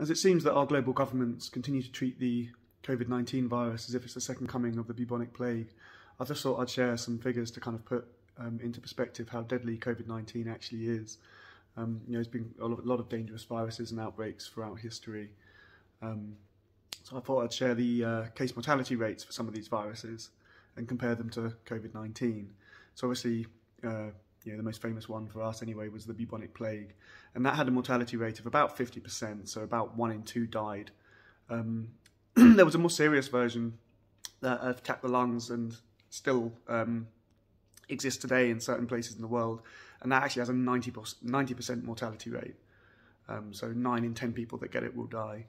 As it seems that our global governments continue to treat the COVID-19 virus as if it's the second coming of the bubonic plague, I just thought I'd share some figures to kind of put into perspective how deadly COVID-19 actually is. There's been a lot of dangerous viruses and outbreaks throughout history. So I thought I'd share the case mortality rates for some of these viruses and compare them to COVID-19. So obviously, the most famous one for us anyway was the bubonic plague, and that had a mortality rate of about 50%, so about 1 in 2 died. There was a more serious version that attacked the lungs and still exists today in certain places in the world, and that actually has a 90% mortality rate. So 9 in 10 people that get it will die.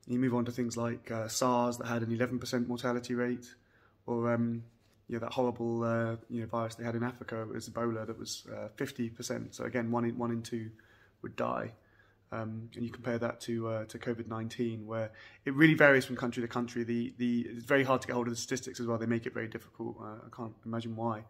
You move on to things like SARS that had an 11% mortality rate, or that horrible virus they had in Africa, it was Ebola, that was 50%. So again, 1 in 2 would die. And you compare that to COVID-19, where it really varies from country to country. It's very hard to get hold of the statistics as well. They make it very difficult. I can't imagine why.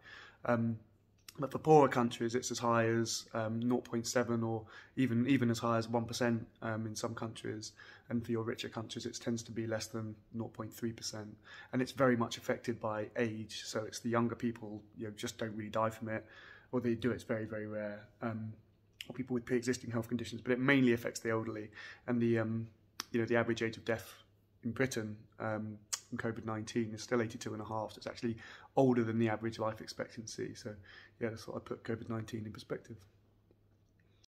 But for poorer countries, it's as high as 0.7 or even as high as 1% in some countries. And for your richer countries, it tends to be less than 0.3%. And it's very much affected by age. So it's the younger people, just don't really die from it, or they do. It's very, very rare. Or people with pre-existing health conditions, but it mainly affects the elderly. And the average age of death in Britain from COVID-19 is still 82.5, so it's actually older than the average life expectancy. So yeah, that's what I put COVID-19 in perspective.